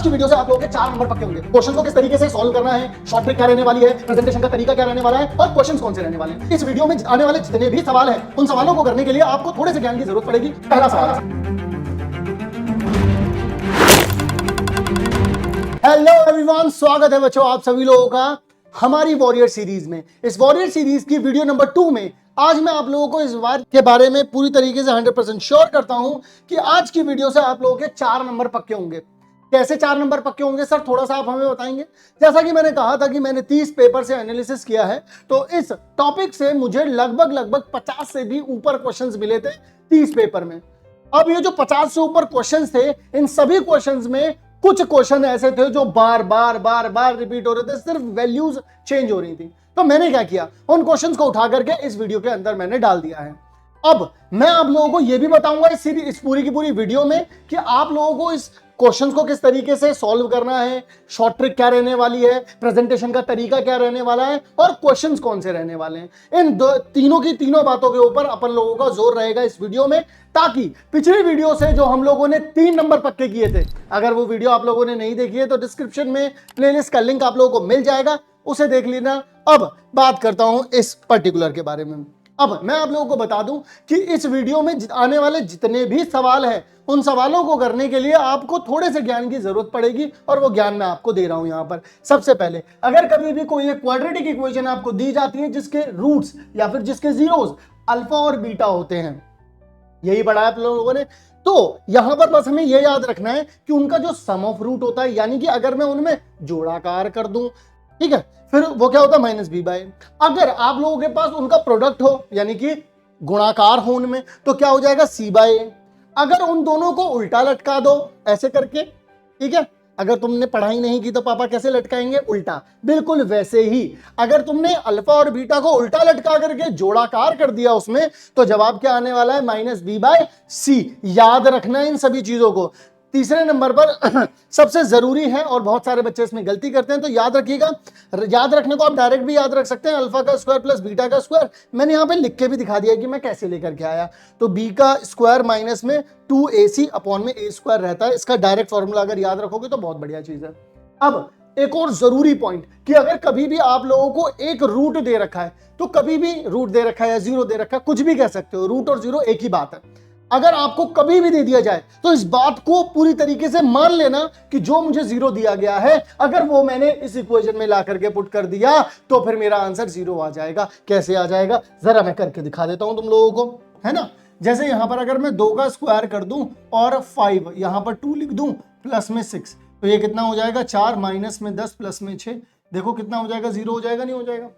की वीडियो से आप लोगों के 4 नंबर पक्के होंगे। क्वेश्चन को किस तरीके से सॉल्व करना है, शॉर्ट ट्रिक क्या रहने वाली है, प्रेजेंटेशन का तरीका क्या रहने वाला है और क्वेश्चंस कौन से रहने वाले हैं। इस वीडियो में आने वाले जितने भी सवाल हैं उन सवालों को करने के लिए आपको थोड़े से ज्ञान की जरूरत पड़ेगी। पहला सवाल, हेलो एवरीवन, स्वागत है बच्चों आप सभी लोगों का हमारी वॉरियर सीरीज में। इस वॉरियर सीरीज की वीडियो नंबर 2 में आज मैं आप लोगों को इस बात के बारे में पूरी तरीके से 100% श्योर करता हूं कि आज की वीडियो से आप लोगों के 4 नंबर पक्के होंगे। कैसे 4 नंबर पक्के होंगे सर, थोड़ा सा आप हमें बताएंगे। जैसा कि मैंने कहा था कि मैंने 30 पेपर से एनालिसिस किया है, तो इस टॉपिक से मुझे लगभग 50 से भी ऊपर क्वेश्चंस मिले थे 30 पेपर में। अब ये जो 50 से ऊपर क्वेश्चंस थे, इन सभी क्वेश्चंस में कुछ क्वेश्चन ऐसे थे जो बार बार रिपीट हो रहे थे, सिर्फ वैल्यूज चेंज हो रही थी। तो मैंने क्या किया, उन क्वेश्चंस को उठा करके इस वीडियो के अंदर मैंने डाल दिया है। अब मैं आप लोगों को यह भी बताऊंगा इस पूरी की पूरी वीडियो में कि आप लोगों को इस क्वेश्चंस को किस तरीके से सॉल्व करना है, शॉर्ट ट्रिक क्या रहने वाली है, प्रेजेंटेशन का तरीका क्या रहने वाला है और क्वेश्चंस कौन से रहने वाले हैं। इन तीनों की तीनों बातों के ऊपर अपन लोगों का जोर रहेगा इस वीडियो में, ताकि पिछली वीडियो से जो हम लोगों ने 3 नंबर पक्के किए थे, अगर वो वीडियो आप लोगों ने नहीं देखी है तो डिस्क्रिप्शन में प्लेलिस्ट का लिंक आप लोगों को मिल जाएगा, उसे देख लेना। अब बात करता हूं इस पर्टिकुलर के बारे में। अब मैं आप लोगों को बता दूं कि इस वीडियो में आने वाले जितने भी सवाल हैं, उन सवालों को करने के लिए आपको थोड़े से ज्ञान की जरूरत पड़ेगी और वो ज्ञान मैं आपको दे रहा हूं यहां पर। सबसे पहले, अगर कभी भी कोई एक क्वाड्रेटिक इक्वेशन आपको दी जाती है जिसके रूट्स या फिर जिसके जीरोस अल्फा और बीटा होते हैं, यही पढ़ा है आप लोगों ने, तो यहां पर बस हमें यह याद रखना है कि उनका जो सम ऑफ रूट होता है, यानी कि अगर मैं उनमें जोड़ाकार कर दूं, ठीक है, फिर वो क्या होता है माइनस बी बाय। अगर आप लोगों के पास उनका प्रोडक्ट हो, यानी कि गुणाकार हो उनमें, तो क्या हो जाएगा सी बाय। अगर उन दोनों को उल्टा लटका दो ऐसे करके, ठीक है, अगर तुमने पढ़ाई नहीं की तो पापा कैसे लटकाएंगे, उल्टा, बिल्कुल वैसे ही अगर तुमने अल्फा और बीटा को उल्टा लटका करके जोड़ाकार कर दिया उसमें, तो जवाब क्या आने वाला है, माइनस बी बाय सी। याद रखना इन सभी चीजों को। तीसरे नंबर पर सबसे जरूरी है, और बहुत सारे बच्चे इसमें गलती करते हैं, तो याद रखिएगा, याद रखने को आप डायरेक्ट भी याद रख सकते हैं, अल्फा का स्क्वायर प्लस बीटा का स्क्वायर। मैंने यहां पे लिख के भी दिखा दिया कि मैं कैसे लेकर के आया। तो बी का स्क्वायर माइनस में 2ac अपॉन में a स्क्वायर रहता है। इसका डायरेक्ट फॉर्मूला अगर याद रखोगे तो बहुत बढ़िया चीज है। अब एक और जरूरी पॉइंट कि अगर कभी भी आप लोगों को एक रूट दे रखा है, तो कभी भी रूट दे रखा है या जीरो दे रखा है, कुछ भी कह सकते हो, रूट और जीरो एक ही बात है। अगर आपको कभी भी दे दिया जाए तो इस बात को पूरी तरीके से मान लेना कि जो मुझे जीरो दिया गया है, अगर वो मैंने इस इक्वेशन में ला करके पुट कर दिया तो फिर मेरा आंसर जीरो आ जाएगा। कैसे आ जाएगा, जरा मैं करके दिखा देता हूं तुम लोगों को, है ना। जैसे यहां पर अगर मैं 2 का स्क्वायर कर दूं और 5, यहां पर 2 लिख दूं प्लस में 6, तो ये कितना हो जाएगा, 4 माइनस में 10 प्लस में 6, देखो कितना हो जाएगा, जीरो हो जाएगा, नहीं हो जाएगा।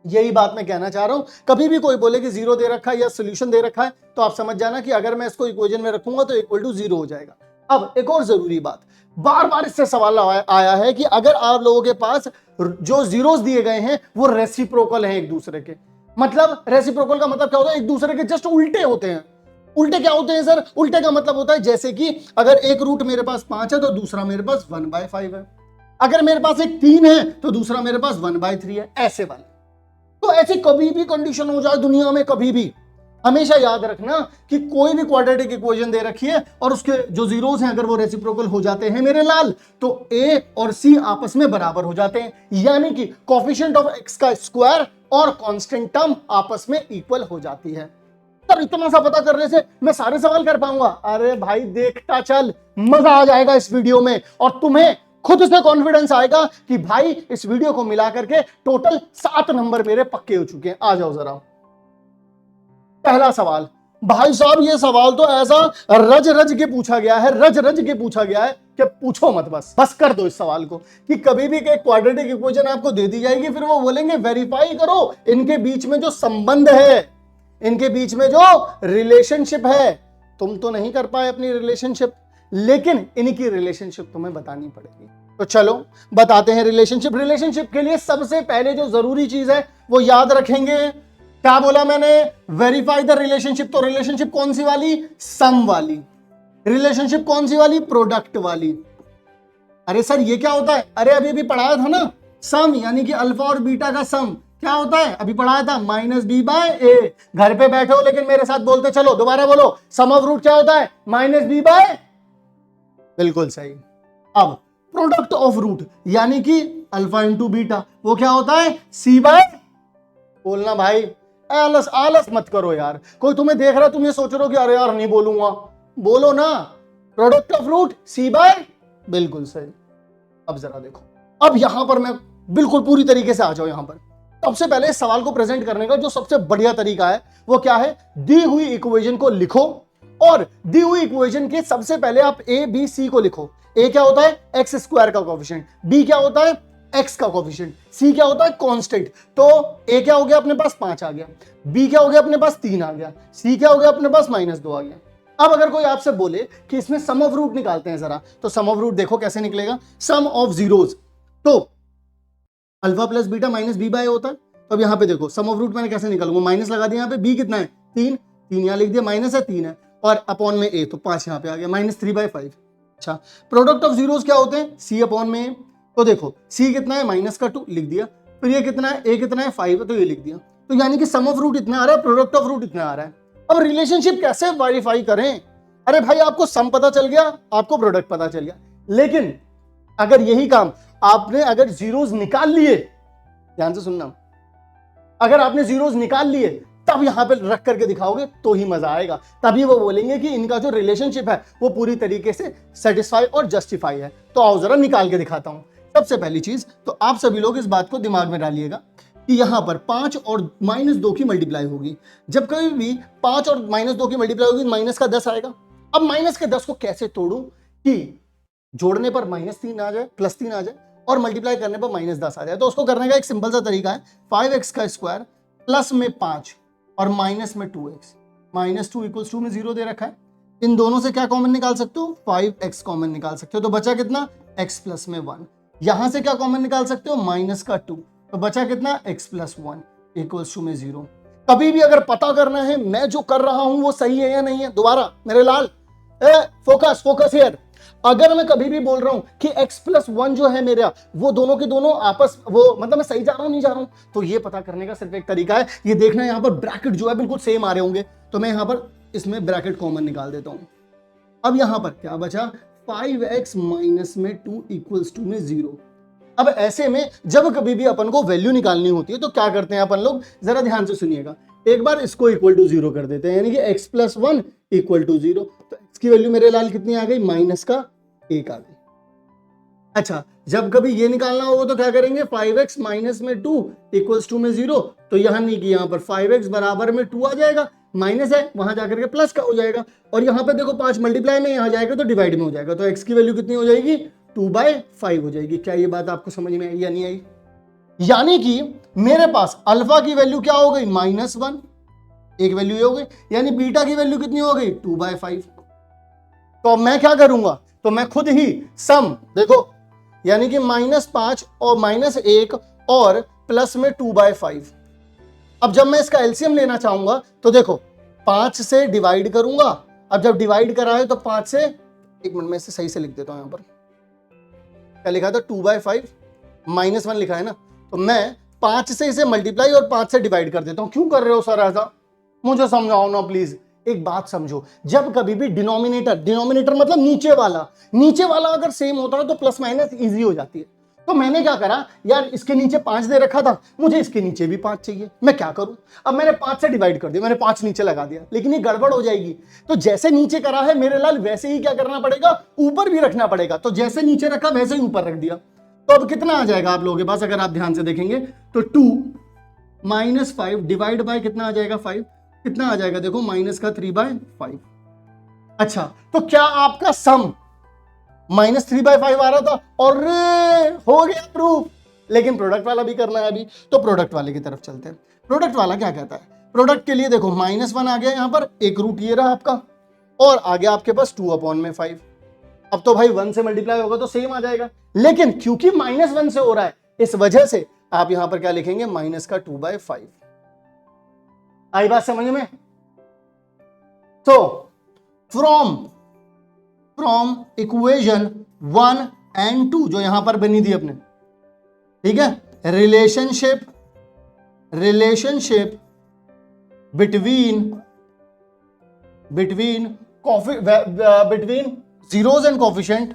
यही बात मैं कहना चाह रहा हूं। कभी भी कोई बोले कि जीरो दे रखा है या सोल्यूशन दे रखा है, तो आप समझ जाना कि अगर मैं इसको इक्वेशन में रखूंगा तो इक्वल टू जीरो हो जाएगा। अब एक और जरूरी बात, बार बार इससे सवाल आया है कि अगर आप लोगों के पास जो जीरोस दिए गए हैं वो रेसिप्रोकल हैं एक दूसरे के, मतलब रेसिप्रोकल का मतलब क्या होता है, एक दूसरे के जस्ट उल्टे होते हैं। उल्टे क्या होते हैं सर, उल्टे का मतलब होता है जैसे कि अगर एक रूट मेरे पास 5 है तो दूसरा मेरे पास 1/5 है, अगर मेरे पास एक 3 है तो दूसरा मेरे पास 1/3 है, ऐसे वाले। तो ऐसी कभी भी कंडीशन हो जाए दुनिया में, कभी भी हमेशा याद रखना कि कोई भी क्वाड्रेटिक इक्वेशन दे रखी है और उसके जो जीरोस हैं अगर वो रेसिप्रोकल हो जाते हैं मेरे लाल, तो a और c आपस में बराबर हो जाते हैं, यानी कि कोएफिशिएंट ऑफ x का स्क्वायर और कांस्टेंट टर्म आपस में इक्वल हो जाती है। तब इतना सा पता करने से मैं सारे सवाल कर पाऊंगा? अरे भाई देखता चल, मजा आ जाएगा इस वीडियो में और तुम्हें खुद से कॉन्फिडेंस आएगा कि भाई इस वीडियो को मिला करके टोटल 7 नंबर मेरे पक्के हो चुके हैं। आ जाओ जरा, पहला सवाल। भाई साहब ये सवाल तो ऐसा रज रज के पूछा गया है, रज रज के पूछा गया है कि पूछो मत, बस कर दो इस सवाल को कि कभी भी एक क्वाड्रेटिक इक्वेशन आपको दे दी जाएगी, फिर वो बोलेंगे वेरीफाई करो इनके बीच में जो संबंध है, इनके बीच में जो रिलेशनशिप है। तुम तो नहीं कर पाए अपनी रिलेशनशिप, लेकिन इनकी रिलेशनशिप तुम्हें बतानी पड़ेगी। तो चलो बताते हैं रिलेशनशिप। रिलेशनशिप के लिए सबसे पहले जो जरूरी चीज है वो याद रखेंगे। क्या बोला मैंने, वेरीफाई द रिलेशनशिप। तो रिलेशनशिप कौन सी वाली, सम वाली। रिलेशनशिप कौन सी वाली, प्रोडक्ट वाली। अरे सर ये क्या होता है, अरे अभी पढ़ाया था ना, सम यानी कि अल्फा और बीटा का सम क्या होता है, अभी पढ़ाया था, माइनस बी बाय ए। घर पे बैठे हो लेकिन मेरे साथ बोलते चलो, दोबारा बोलो, सम ऑफ रूट क्या होता है, माइनस बी बाय, बिल्कुल सही। अब प्रोडक्ट ऑफ रूट यानी कि अल्फा इंटू बीटा, वो क्या होता है? सी बाय, बोलना भाई, आलस आलस मत करो यार। कोई तुम्हें देख रहा है, तुम ये सोच रहे हो कि अरे यार नहीं बोलूंगा, बोलो ना। Product of root C by, बिल्कुल सही। अब जरा देखो, अब यहां पर मैं बिल्कुल पूरी तरीके से आ जाओ। यहां पर सबसे पहले इस सवाल को प्रेजेंट करने का जो सबसे बढ़िया तरीका है वो क्या है? दी हुई इक्वेशन को लिखो और दी हुई इक्वेशन के सबसे पहले आप ए बी सी को लिखो। ए क्या होता है? एक्स स्क्वायर का कोएफिशिएंट, बी क्या होता है? एक्स का कोएफिशिएंट, सी क्या होता है? कांस्टेंट। तो ए क्या हो गया अपने पास? 5 आ गया, बी क्या हो गया अपने पास? 3 आ गया, सी क्या हो गया अपने पास? -2 आ गया। अब अगर कोई आपसे बोले कि इसमें सम ऑफ रूट निकालते हैं जरा, तो सम ऑफ रूट देखो कैसे निकलेगा। सम ऑफ जीरोज, तो alpha plus beta minus B by होता है। तो अब यहां पे देखो सम ऑफ रूट मैंने कैसे निकालूंगा? माइनस लगा दिया, यहाँ पे बी कितना है? 3, 3 यहां लिख दिया, माइनस है 3 है, और अपॉन में ए, तो 5 यहां पे आ गया, -3/5। अच्छा, प्रोडक्ट ऑफ जीरोस क्या होते हैं? सी अपॉन में ए। तो देखो सी कितना है? -2 लिख दिया, फिर ये कितना है? ए कितना है? 5 है, तो ये लिख दिया। तो यानी कि सम ऑफ रूट इतना आ रहा है, प्रोडक्ट ऑफ रूट इतना आ रहा है। अब रिलेशनशिप कैसे वेरीफाई करें? अरे भाई आपको सम पता चल गया, आपको प्रोडक्ट पता चल गया, लेकिन अगर यही काम आपने अगर जीरोस निकाल लिए, ध्यान से सुनना, अगर आपने जीरोस निकाल लिए तब यहां पे रख करके दिखाओगे तो ही मजा आएगा, तभी वो बोलेंगे कि इनका जो रिलेशनशिप है वो पूरी तरीके से सेटिस्फाई और जस्टिफाई है। तो आओ जरा निकाल के दिखाता हूं। सबसे पहली चीज तो आप सभी लोग इस बात को दिमाग में डालिएगा कि यहां पर 5 और -2 की मल्टीप्लाई होगी। जब कभी भी 5 और -2 की मल्टीप्लाई होगी, माइनस का 10 आएगा। अब माइनस के 10 को कैसे तोड़ूं कि जोड़ने पर -3 आ जाए, +3 आ जाए, और मल्टीप्लाई करने पर -10 आ जाए? तो उसको करने का एक सिंपल सा तरीका है, 5x का स्क्वायर प्लस में 5 और माइनस में 2x, -2 इक्वल्स टू में 0 दे रखा है। इन दोनों से क्या कॉमन निकाल सकते हो? 5x कॉमन निकाल सकते हो, तो बचा कितना? x प्लस में 1। यहां से क्या कॉमन निकाल सकते हो? -2, तो बचा कितना? x प्लस 1 इक्वल्स टू में 0। कभी भी अगर पता करना है मैं जो कर रहा हूं वो सही है या नहीं है, दोबारा मेरे लाल, फोकस फोकस हियर। अगर मैं कभी भी बोल रहा हूं कि x प्लस 1 जो है मेरा, वो दोनों के दोनों आपस, वो मतलब मैं सही जा रहा हूं नहीं जा रहा हूं, तो ये पता करने का सिर्फ एक तरीका है, ये देखना यहां पर ब्रैकेट जो है बिल्कुल सेम आ रहे होंगे, तो मैं यहां पर इसमें ब्रैकेट कॉमन निकाल देता हूं। अब यहां पर क्या बचा? 5x माइनस में 2 इक्वल्स टू में 0। अब ऐसे में जब कभी भी अपन को वैल्यू निकालनी होती है तो क्या करते हैं अपन लोग, जरा ध्यान से सुनिएगा। एक बार इसको इक्वल टू 0 कर देते हैं, यानी कि x प्लस 1 इक्वल टू 0। तो x की वैल्यू मेरे लाल कितनी आ गई? -1 आ गई। अच्छा, जब कभी ये निकालना होगा तो क्या करेंगे? 5x माइनस में 2 इक्वल्स टू में 0, तो यहां नहीं कि यहां पर 5x बराबर में 2 आ जाएगा, माइनस है वहां जाकर के प्लस का हो जाएगा, और यहां पे देखो 5 मल्टीप्लाई में यहां जाएगा तो डिवाइड में हो जाएगा, तो x की वैल्यू कितनी हो जाएगी? 2/5 हो जाएगी। क्या ये बात आपको समझ में आई या नहीं आई? यानी कि मेरे पास अल्फा की वैल्यू क्या हो गई? -1, एक वैल्यू ये हो गई, यानी बीटा की वैल्यू कितनी हो गई? 2/5। तो अब मैं क्या करूंगा? तो मैं खुद ही सम देखो, यानी कि -5 और -1 और प्लस में 2/5। अब जब मैं इसका एलसीएम लेना चाहूंगा तो देखो 5 से डिवाइड करूंगा। अब जब डिवाइड करा है तो 5 से, एक मिनट में इसे सही से लिख देता हूं, यहां पर क्या लिखा था? 2/5 -1 लिखा है ना, तो मैं 5 से इसे मल्टीप्लाई और 5 से डिवाइड कर देता हूं। क्यों कर रहे हो सर ऐसा? मुझे समझाओ ना प्लीज। एक बात समझो, जब कभी भी डिनोमिनेटर मतलब नीचे वाला अगर सेम होता है तो प्लस माइनस इजी हो जाती है। तो मैंने क्या करा यार, इसके नीचे 5 दे रखा था, मुझे इसके नीचे भी 5 चाहिए, मैं क्या करूं? अब मैंने 5 से डिवाइड कर दिया, मैंने 5 नीचे लगा दिया, लेकिन ये गड़बड़ हो जाएगी। तो जैसे नीचे करा है मेरे लाल, वैसे ही क्या करना पड़ेगा? ऊपर भी रखना पड़ेगा। तो जैसे नीचे रखा वैसे ही ऊपर रख दिया। तो अब कितना आ जाएगा आप लोगों के पास? अगर आप ध्यान से देखेंगे तो 2 -5 डिवाइड बाय कितना आ जाएगा? 5। कितना आ जाएगा? देखो -3/5। अच्छा, तो क्या आपका सम -3/5 आ रहा था? और हो गया प्रूफ। लेकिन प्रोडक्ट वाला भी करना है अभी, तो प्रोडक्ट वाले की तरफ चलते हैं। प्रोडक्ट वाला क्या कहता है? प्रोडक्ट के लिए देखो -1 आ गया, यहां पर एक रूट ये रहा आपका, और आ गया आपके पास 2/5। अब तो भाई 1 से मल्टीप्लाई होगा तो सेम आ जाएगा, लेकिन क्योंकि -1 से हो रहा है इस वजह से आप यहां पर क्या लिखेंगे? -2/5। आई बात समझ में? तो फ्रॉम इक्वेशन 1 एंड 2 जो यहां पर बनी थी अपने, ठीक है, relationship between zeros and coefficient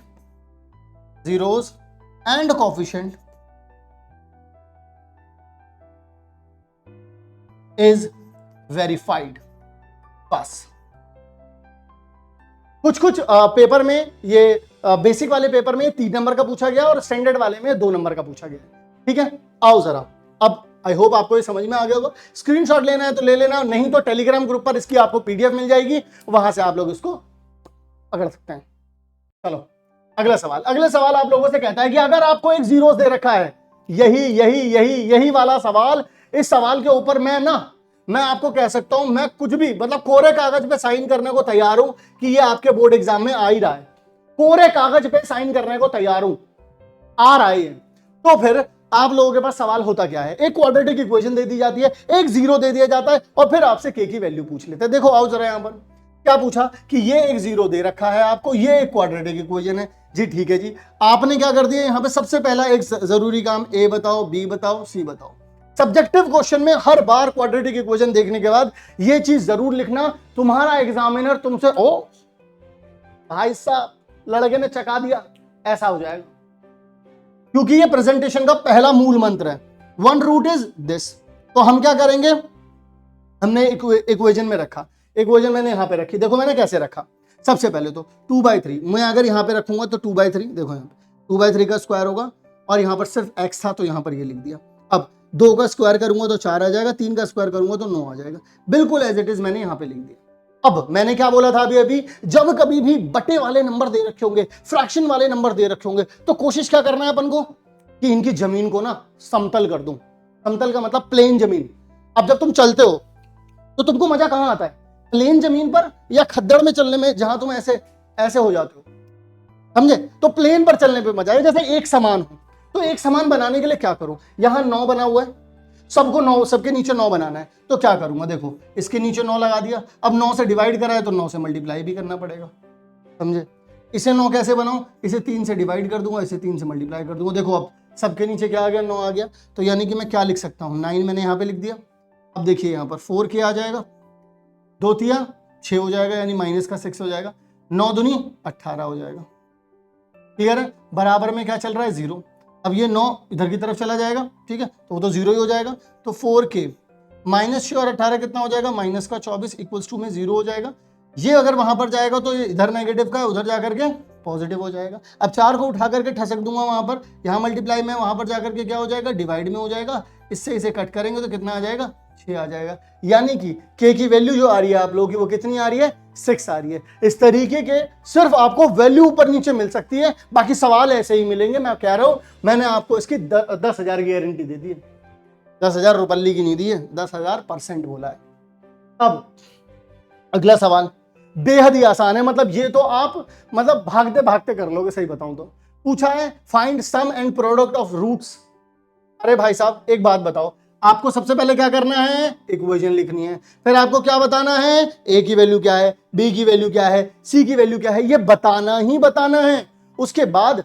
zeros and coefficient is verified. बस कुछ पेपर में ये बेसिक वाले पेपर में 3 नंबर का पूछा गया और स्टैंडर्ड वाले में 2 नंबर का पूछा गया. ठीक है, आओ जरा. अब आई होप आपको ये समझ में आ गया होगा. स्क्रीनशॉट लेना है तो ले लेना, नहीं तो टेलीग्राम ग्रुप पर इसकी आपको पीडीएफ मिल जाएगी, वहां से आप लोग इसको पकड़ सकते हैं. चलो अगला सवाल. अगला सवाल आप लोगों से कहता है कि अगर आपको एक जीरोस दे रखा है, यही वाला सवाल, इस सवाल के ऊपर मैं आपको कह सकता हूं, मैं कुछ भी मतलब कोरे कागज पे साइन करने को तैयार हूं कि ये आपके बोर्ड एग्जाम में आ ही रहा है. कोरे कागज पे साइन करने को तैयार हूं, आ रहा है. तो फिर आप लोगों के पास सवाल होता क्या है, एक क्वाड्रेटिक इक्वेशन दे दी जाती है, एक जीरो दे दिया जाता है और फिर आपसे के की वैल्यू पूछ लेते हैं. देखो आओ जरा, यहां पर क्या पूछा कि ये एक जीरो दे रखा है आपको, ये एक क्वाड्रेटिक इक्वेशन है जी. ठीक है जी, आपने क्या कर दिया यहां पे, सबसे पहला एक जरूरी काम, ए बताओ, बी बताओ, सी बताओ. सब्जेक्टिव क्वेश्चन में हर बार क्वाड्रेटिक इक्वेशन देखने के बाद ये चीज जरूर लिखना, तुम्हारा एग्जामिनर तुमसे ओ भाई साहब लड़के ने चका दिया ऐसा हो जाएगा, क्योंकि ये प्रेजेंटेशन का पहला मूल मंत्र है. One root is this. तो हम क्या करेंगे, हमने इक्वेशन में रखा, इक्वेशन मैंने यहां पे रखी. देखो मैंने कैसे रखा, सबसे पहले तो 2/3 मैं अगर यहां पे रखूंगा तो 2/3, देखो यहां पे 2/3 का स्क्वायर होगा और यहां पर सिर्फ x था तो यहां पर ये लिख दिया. अब 2 का स्क्वायर करूंगा तो 4 आ जाएगा, 3 का स्क्वायर करूंगा तो 9 आ जाएगा, बिल्कुल एज इट इज मैंने यहां पे लिख दिया. अब मैंने क्या बोला था अभी, जब कभी भी बटे वाले नंबर दे रखे होंगे, फ्रैक्शन वाले नंबर दे रखे होंगे, तो कोशिश क्या करना है अपन को कि इनकी जमीन को ना समतल कर दूं. समतल का मतलब प्लेन जमीन. अब जब तुम चलते हो तो तुमको मजा कहां आता है, प्लेन जमीन पर या खद्दड़ में चलने में, जहां तुम ऐसे ऐसे हो जाते हो, समझे. तो प्लेन पर चलने पे मजा है, जैसे एक समान हो. तो एक समान बनाने के लिए क्या करो, यहां 9 बना हुआ है, सबको 9, सबके नीचे 9 बनाना है. तो क्या करूंगा, देखो इसके नीचे 9 लगा दिया. अब 9 से डिवाइड करा है तो 9 से मल्टीप्लाई भी करना पड़ेगा, समझे. इसे 9 कैसे बनाऊं, इसे 3 से डिवाइड कर दूंगा, इसे 3 से मल्टीप्लाई कर दूंगा. देखो अब सबके नीचे क्या आ गया, 9 आ गया. तो यानी कि मैं क्या लिख सकता हूं, 9 मैंने यहां पे लिख दिया. अब देखिए यहां पर 4 के आ जाएगा, 2 तिया 6 हो जाएगा, यानी माइनस का 6 हो जाएगा. 9 दूनी 18 हो जाएगा. क्लियर है. बराबर में क्या चल रहा है, 0. अब ये 9 इधर की तरफ चला जाएगा, ठीक है, तो वो तो 0 ही हो जाएगा. तो 4k माइनस 6 और 18 कितना हो जाएगा, माइनस का 24 इक्वल्स टू में 0 हो जाएगा. ये अगर वहां पर जाएगा तो ये इधर नेगेटिव का है, उधर जाकर के पॉजिटिव हो जाएगा. अब 4 को उठा करके ठसक दूंगा वहां पर, यहाँ मल्टीप्लाई में, वहां पर जाकर के क्या हो जाएगा, डिवाइड में हो जाएगा. इससे इसे कट करेंगे तो कितना आ जाएगा, 6 आ जाएगा. यानी कि k की वैल्यू जो आ रही है आप लोगों की, वो कितनी आ रही है, 6 आ रही है. इस तरीके के सिर्फ आपको वैल्यू ऊपर नीचे मिल सकती है, बाकी सवाल ऐसे ही मिलेंगे. मैं कह रहा हूं, मैंने आपको इसकी 10,000 की गारंटी दे दी है. 10,000 रुपये की नहीं दी है, 10,000% बोला है. अब अगला सवाल बेहद ही आसान है, मतलब ये तो आप मतलब भागते भागते कर लोगे. सही बताऊं तो पूछा है find sum and product of roots. अरे भाई साहब एक बात बताओ, आपको सबसे पहले क्या करना है, इक्वेशन लिखनी है. फिर आपको क्या बताना है, ए की वैल्यू क्या है, बी की वैल्यू क्या है, सी की वैल्यू क्या है, ये बताना ही बताना है. उसके बाद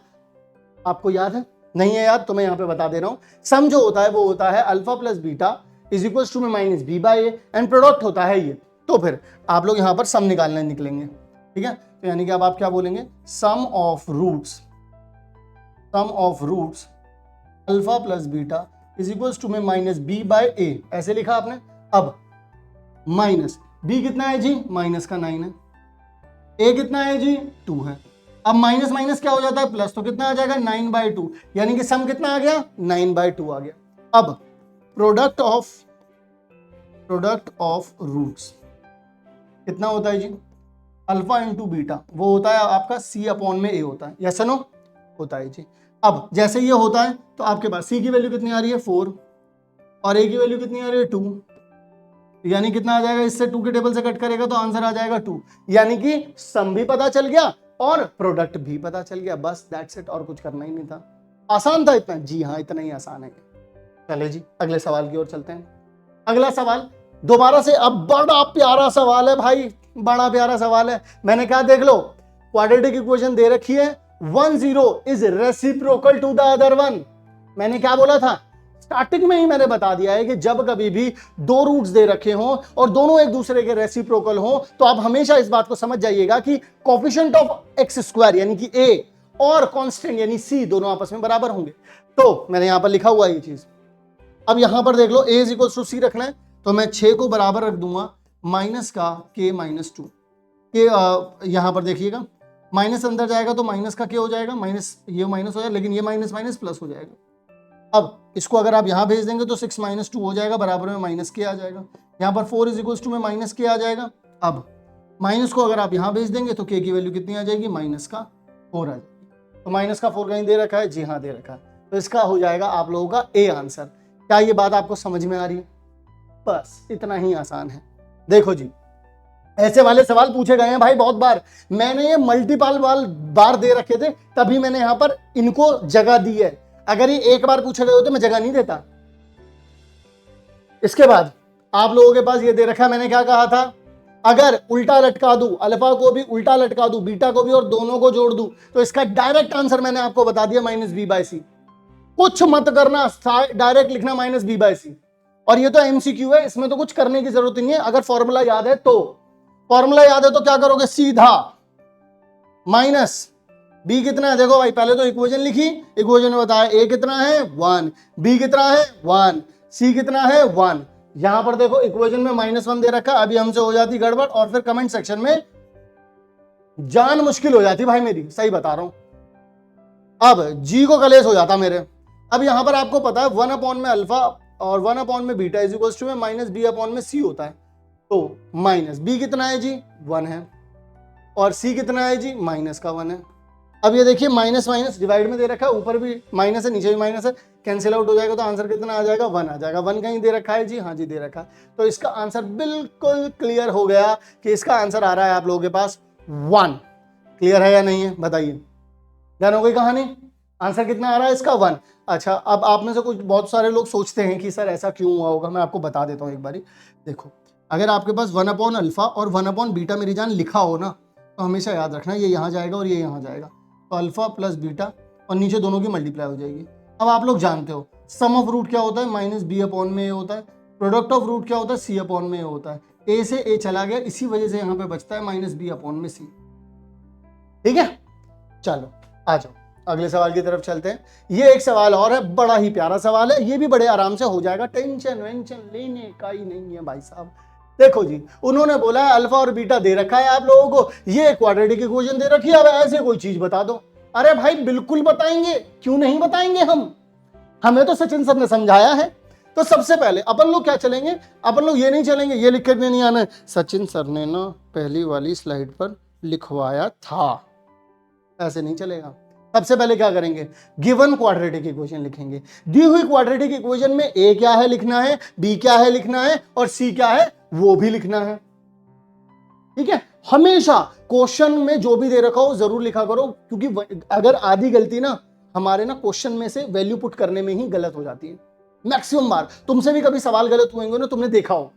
आपको याद है, नहीं है याद तो मैं यहां पे बता दे रहा हूं. सम जो होता है वो होता है alpha plus beta is equal to में minus b by a, and product होता है ये. तो फिर आप लोग यहां पर सम निकालने निकलेंगे, ठीक है. तो यानी कि अब आप क्या बोलेंगे, sum of roots alpha plus beta is equal to में माइनस बी बाय ए, ऐसे लिखा आपने. अब माइनस बी कितना है जी, माइनस का 9 है, ए कितना है जी 2 है. अब माइनस माइनस क्या हो जाता है, प्लस, तो कितना आ जाएगा 9/2, यानी कि सम कितना आ गया, 9/2 आ गया. अब प्रोडक्ट ऑफ रूट्स कितना होता है जी, अल्फा इंटू बीटा, वो होता है आपका c अपॉन में a होता है, यस नो होता है जी. अब जैसे ये होता है तो आपके पास c की वैल्यू कितनी आ रही है 4 और a की वैल्यू कितनी आ रही है 2, यानी कितना आ जाएगा, इससे 2 के टेबल से कट करेगा तो आंसर आ जाएगा 2. यानी कि सम भी पता चल गया और प्रोडक्ट भी पता चल गया. बस दैट्स इट, और कुछ करना ही नहीं था. आसान था इतना, जी हाँ इतना ही आसान है. चले जी अगले सवाल की ओर चलते हैं. अगला सवाल दोबारा से, अब बड़ा प्यारा सवाल है भाई, बड़ा प्यारा सवाल है. मैंने कहा देख लो, क्वाड्रेटिक इक्वेशन दे रखी है, 1 0 is reciprocal to the other one. मैंने क्या बोला था, स्टार्टिंग में ही मैंने बता दिया है कि जब कभी भी 2 रूट्स दे रखे हों और दोनों एक दूसरे के रेसिप्रोकल हों, तो आप हमेशा इस बात को समझ जाइएगा कि कोफिशिएंट ऑफ x स्क्वायर यानी कि a और कांस्टेंट यानी सी दोनों आपस में बराबर होंगे। तो मैंने यहां पर लिखा हुआ ये चीज। अब यहां पर देख लो a इज इक्वल टू सी रखना है, तो मैं 6 को बराबर रख दूंगा माइनस का k माइनस 2 के। यहां पर देखिएगा माइनस अंदर जाएगा तो माइनस का क्या हो जाएगा, माइनस ये माइनस हो जाएगा, लेकिन ये माइनस माइनस प्लस हो जाएगा। अब इसको अगर आप यहां भेज देंगे तो 6 माइनस 2 हो जाएगा, बराबर में माइनस के आ जाएगा। यहां पर 4 इज इक्वल टू में माइनस के आ जाएगा। अब माइनस को अगर आप यहां भेज देंगे तो के की वैल्यू कितनी आ जाएगी, माइनस का 4 आ जाएगी। तो माइनस का 4 कहीं दे रखा है, जी हाँ दे रखा है, तो इसका हो जाएगा आप लोगों का ए आंसर। क्या ये बात आपको समझ में आ रही है? बस इतना ही आसान है। देखो जी, ऐसे वाले सवाल पूछे गए हैं भाई बहुत बार, मैंने ये मल्टीपल बार दे रखे थे, तभी मैंने यहां पर इनको जगह दी है। अगर ये एक बार पूछे गए होते मैं जगह नहीं देता। इसके बाद आप लोगों के पास ये दे रखा है, मैंने क्या कहा था, अगर उल्टा लटका दूं, अल्फा को भी उल्टा लटका दूं, बीटा को भी, और दोनों को जोड़ दूं, तो इसका डायरेक्ट आंसर मैंने आपको बता दिया माइनस बी बाय सी। कुछ मत करना, डायरेक्ट लिखना माइनस बी बाय सी। और ये तो एमसीक्यू है, इसमें तो कुछ करने की जरूरत नहीं है। अगर फॉर्मूला याद है तो, फॉर्मूला याद है तो क्या करोगे, सीधा माइनस बी कितना है, देखो भाई पहले तो इक्वेशन लिखी, इक्वेशन में बताया ए कितना है 1, बी कितना है 1, सी कितना है 1। यहां पर देखो इक्वेशन में -1 दे रखा, अभी हमसे हो जाती गड़बड़ और फिर कमेंट सेक्शन में जान मुश्किल हो जाती भाई मेरी, सही बता रहा हूं। अब जी को कलेश हो जाता मेरे। अब यहां पर आपको पता है 1 अपॉन में अल्फा और 1 अपॉन में बीटा इज इक्वल टू में माइनस बी अपॉन में सी होता है। तो माइनस बी कितना है जी 1 है, और सी कितना है जी माइनस का 1 है। अब ये देखिए माइनस माइनस डिवाइड में दे रखा है, ऊपर भी माइनस है नीचे भी माइनस है, कैंसिल आउट हो जाएगा तो आंसर कितना आ जाएगा 1 आ जाएगा। 1 कहीं दे रखा है जी, हाँ जी दे रखा है। तो इसका आंसर बिल्कुल क्लियर हो गया कि इसका आंसर आ रहा है आप लोगों के पास 1। क्लियर है या नहीं है बताइए, डन हो गई कहानी। आंसर कितना आ रहा है इसका 1। अच्छा, अब आप में से कुछ बहुत सारे लोग सोचते हैं कि सर ऐसा क्यों हुआ होगा, मैं आपको बता देता हूँ एक बारी। देखो अगर आपके पास 1 अपॉन अल्फा और 1 अपॉन बीटा मेरी जान लिखा हो ना, तो हमेशा याद रखना ये यहाँ जाएगा और ये यहाँ जाएगा, तो अल्फा प्लस बीटा और नीचे दोनों की मल्टीप्लाई हो जाएगी। अब आप लोग जानते हो सम ऑफ रूट क्या होता है, माइनस बी अपॉन में ए होता है। प्रोडक्ट ऑफ रूट क्या होता है, सी अपॉन में ए होता है। ए से ए चला गया, इसी वजह से यहाँ पे बचता है माइनस बी अपॉन में सी। ठीक है, चलो आ जाओ अगले सवाल की तरफ चलते हैं। ये एक सवाल और है, बड़ा ही प्यारा सवाल है, ये भी बड़े आराम से हो जाएगा, टेंशन वेंशन लेने का ही नहीं है भाई साहब। देखो जी, उन्होंने बोला है अल्फा और बीटा दे रखा है आप लोगों को, ये क्वाड्रेटिक इक्वेशन दे रखी है, अब ऐसे कोई चीज बता दो। अरे भाई बिल्कुल बताएंगे, क्यों नहीं बताएंगे हम, हमें तो सचिन सर ने समझाया है। तो सबसे पहले अपन लोग क्या चलेंगे, अपन लोग ये नहीं चलेंगे ये लिख करने नहीं आना है, सचिन सर ने ना पहली वाली स्लाइड पर लिखवाया था, ऐसे नहीं चलेगा। सबसे पहले क्या करेंगे, गिवन क्वाड्रेटिक इक्वेशन लिखेंगे। दी हुई क्वाड्रेटिक इक्वेशन में ए क्या है लिखना है, बी क्या है लिखना है, और सी क्या है वो भी लिखना है। ठीक है, हमेशा क्वेश्चन में जो भी दे रखा हो जरूर लिखा करो, क्योंकि अगर आधी गलती ना हमारे ना क्वेश्चन में से वैल्यू पुट करने में ही गलत हो जाती है। मैक्सिमम बार तुमसे भी कभी सवाल गलत हुए होंगे ना, तुमने देखा हो,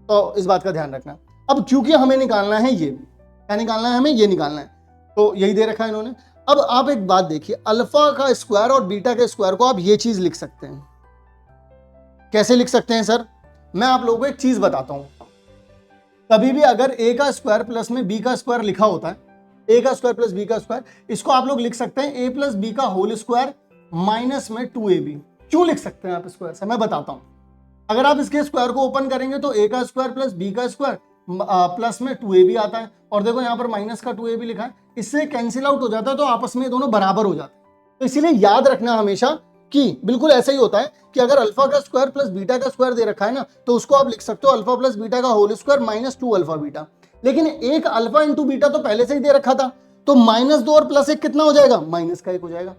तो इस बात का ध्यान रखना। अब क्योंकि हमें निकालना है ये, क्या निकालना है हमें, ये निकालना है, तो यही दे रखा है इन्होंने। अब आप एक बात देखिए, अल्फा का स्क्वायर और बीटा के स्क्वायर को आप ये चीज लिख सकते हैं। कैसे लिख सकते हैं सर, मैं आप लोगों को एक चीज बताता हूं। कभी भी अगर ए का स्क्वायर प्लस में बी का स्क्वायर लिखा होता है, ए का स्क्वायर प्लस बी का स्क्वायर, इसको आप लोग लिख सकते हैं ए प्लस बी का होल स्क्वायर माइनस में 2ab। क्यों लिख सकते हैं आप स्क्वायर से, मैं बताता हूं। अगर आप इसके स्क्वायर को ओपन करेंगे तो ए का स्क्वायर प्लस बी का स्क्वायर प्लस में 2ab आता है, और देखो यहाँ पर माइनस का 2ab लिखा है, इससे कैंसिल आउट हो जाता है, तो आपस में दोनों बराबर हो जाते हैं। तो इसीलिए याद रखना हमेशा कि बिल्कुल ऐसा ही होता है कि अगर अल्फा का स्क्वायर प्लस बीटा का स्क्वायर दे रखा है ना, तो उसको आप लिख सकते हो अल्फा प्लस बीटा का whole square minus 2 alpha beta. लेकिन एक अल्फा इंटू बीटा तो पहले से ही दे रखा था, तो -2 और +1 कितना हो जाएगा, -1 हो जाएगा।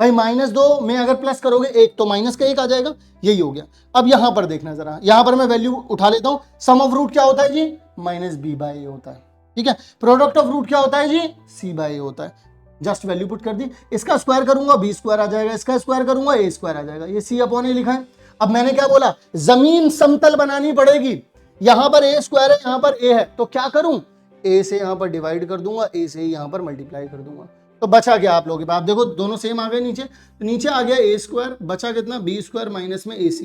भाई -2 में अगर प्लस करोगे 1 तो -1 आ जाएगा, यही हो गया। अब यहां पर देखना जरा, यहां पर मैं वैल्यू उठा लेता हूं। सम ऑफ रूट क्या होता है जी, -b/a होता है। ठीक है, प्रोडक्ट ऑफ रूट क्या होता है जी, c/a होता है। जस्ट वैल्यू पुट कर दी, इसका स्क्वायर करूंगा b स्क्वायर आ जाएगा, इसका स्क्वायर करूंगा a स्क्वायर आ जाएगा, ये c अपॉन a लिखा है। अब मैंने क्या बोला, जमीन समतल बनानी पड़ेगी, यहां पर a स्क्वायर है, यहां पर a है, तो क्या करूं, a से यहां पर डिवाइड कर दूंगा, a से यहां पर मल्टीप्लाई कर दूंगा, तो बचा क्या आप लोगों के पास, देखो दोनों सेम आ गए नीचे, तो नीचे आ गया a स्क्वायर, बचा कितना b स्क्वायर माइनस में ac।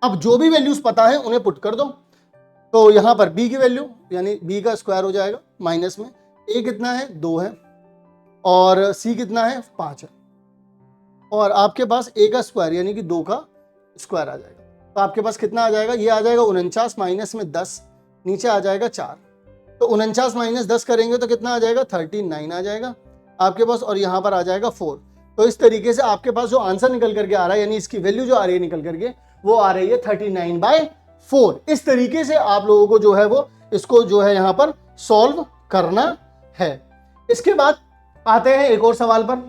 अब जो भी वैल्यूज पता है उन्हें पुट कर दो, तो यहां पर b की वैल्यू यानी b का स्क्वायर हो जाएगा माइनस में a कितना है 2 है, और सी कितना है 5 है, और आपके पास ए का स्क्वायर यानी कि 2 का स्क्वायर आ जाएगा। तो आपके पास कितना आ जाएगा, ये आ जाएगा 49 माइनस में 10, नीचे आ जाएगा 4। तो 49 माइनस 10 करेंगे तो कितना आ जाएगा 39 आ जाएगा आपके पास, और यहाँ पर आ जाएगा 4। तो इस तरीके से आपके पास जो आंसर निकल करके आ रहा है, यानी इसकी वैल्यू जो आ रही है निकल करके, वो आ रही है 39/4। इस तरीके से आप लोगों को जो है वो इसको जो है यहाँ पर सॉल्व करना है। इसके बाद आते हैं एक और सवाल पर,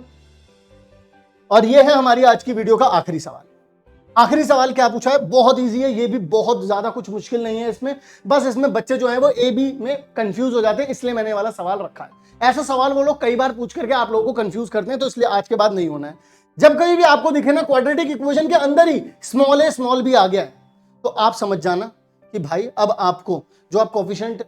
और ये है हमारी आज की वीडियो का आखिरी सवाल। आखिरी सवाल क्या पूछा है, बहुत इजी है, ये भी बहुत ज्यादा कुछ मुश्किल नहीं है इसमें, बस इसमें बच्चे जो है वो ए बी में कंफ्यूज हो जाते हैं, इसलिए मैंने वाला सवाल रखा है। ऐसा सवाल वो लोग कई बार पूछ करके आप लोगों को कंफ्यूज करते हैं, तो इसलिए आज के बाद नहीं होना है। जब कहीं भी आपको दिखे ना क्वाड्रेटिक इक्वेशन के अंदर ही स्मॉल ए स्मॉल बी आ गया है, तो आप समझ जाना कि भाई अब आपको जो आप कोफिशिएंट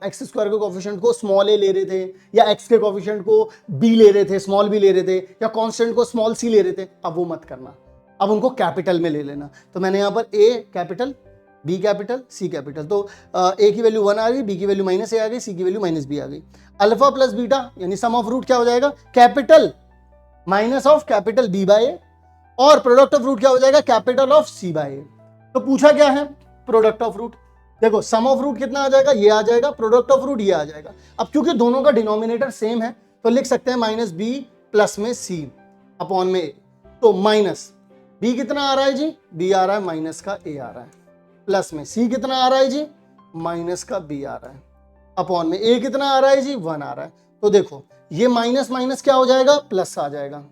एक्स स्क्वायर के कोफिशिएंट को स्मॉल ए ले रहे थे, या एक्स के कोफिशिएंट को बी ले रहे थे, स्मॉल बी ले रहे थे, या कांस्टेंट को स्मॉल सी ले रहे थे, अब वो मत करना, अब उनको कैपिटल में ले लेना। तो मैंने यहाँ पर ए कैपिटल, बी कैपिटल, सी कैपिटल, तो ए की वैल्यू 1 आ गई, बी की वैल्यू माइनस ए आ गई, सी की वैल्यू माइनस बी आ गई। अल्फा प्लस बीटा यानी सम ऑफ रूट क्या हो जाएगा, capital minus of capital B by A, और प्रोडक्ट ऑफ रूट क्या हो जाएगा, capital of C by A. तो पूछा क्या है, प्रोडक्ट ऑफ रूट। देखो सम ऑफ रूट कितना आ जाएगा, ये आ जाएगा, प्रोडक्ट ऑफ रूट ये आ जाएगा। अब क्योंकि दोनों का डिनोमिनेटर सेम है तो लिख सकते हैं माइनस बी प्लस में सी अपॉन में ए। तो माइनस बी कितना आ रहा है जी, बी आ रहा है माइनस का ए आ रहा है, प्लस में सी कितना आ रहा है जी, माइनस का बी आ रहा है, अपॉन में ए कितना आ रहा है जी, 1 आ रहा है। तो देखो ये माइनस माइनस क्या हो जाएगा, प्लस आ जाएगा।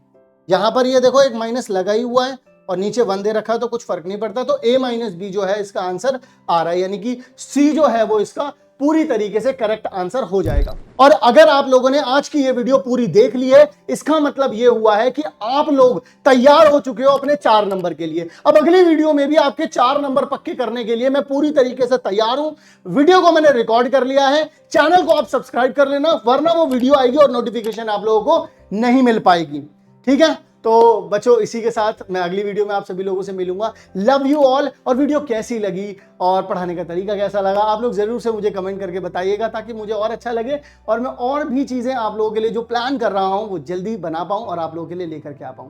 यहां पर ये देखो एक माइनस लगा ही हुआ है और नीचे 1 दे रखा है, तो कुछ फर्क नहीं पड़ता। तो a माइनस बी जो है इसका आंसर आ रहा है, यानी कि c जो है वो इसका पूरी तरीके से करेक्ट आंसर हो जाएगा। और अगर आप लोगों ने आज की ये वीडियो पूरी देख ली है, इसका मतलब ये हुआ है कि आप लोग तैयार हो चुके हो अपने 4 नंबर के लिए। अब अगली वीडियो में भी आपके 4 नंबर पक्के करने के लिए मैं पूरी तरीके से तैयार हूं। वीडियो को मैंने रिकॉर्ड कर लिया है, चैनल को आप सब्सक्राइब कर लेना, वरना वो वीडियो आएगी और नोटिफिकेशन आप लोगों को नहीं मिल पाएगी। ठीक है, तो बच्चों इसी के साथ मैं अगली वीडियो में आप सभी लोगों से मिलूंगा। Love you all. और वीडियो कैसी लगी और पढ़ाने का तरीका कैसा लगा, आप लोग जरूर से मुझे कमेंट करके बताइएगा, ताकि मुझे और अच्छा लगे और मैं और भी चीजें आप लोगों के लिए जो प्लान कर रहा हूं वो जल्दी बना पाऊं और आप लोगों के लिए लेकर के आ पाऊं।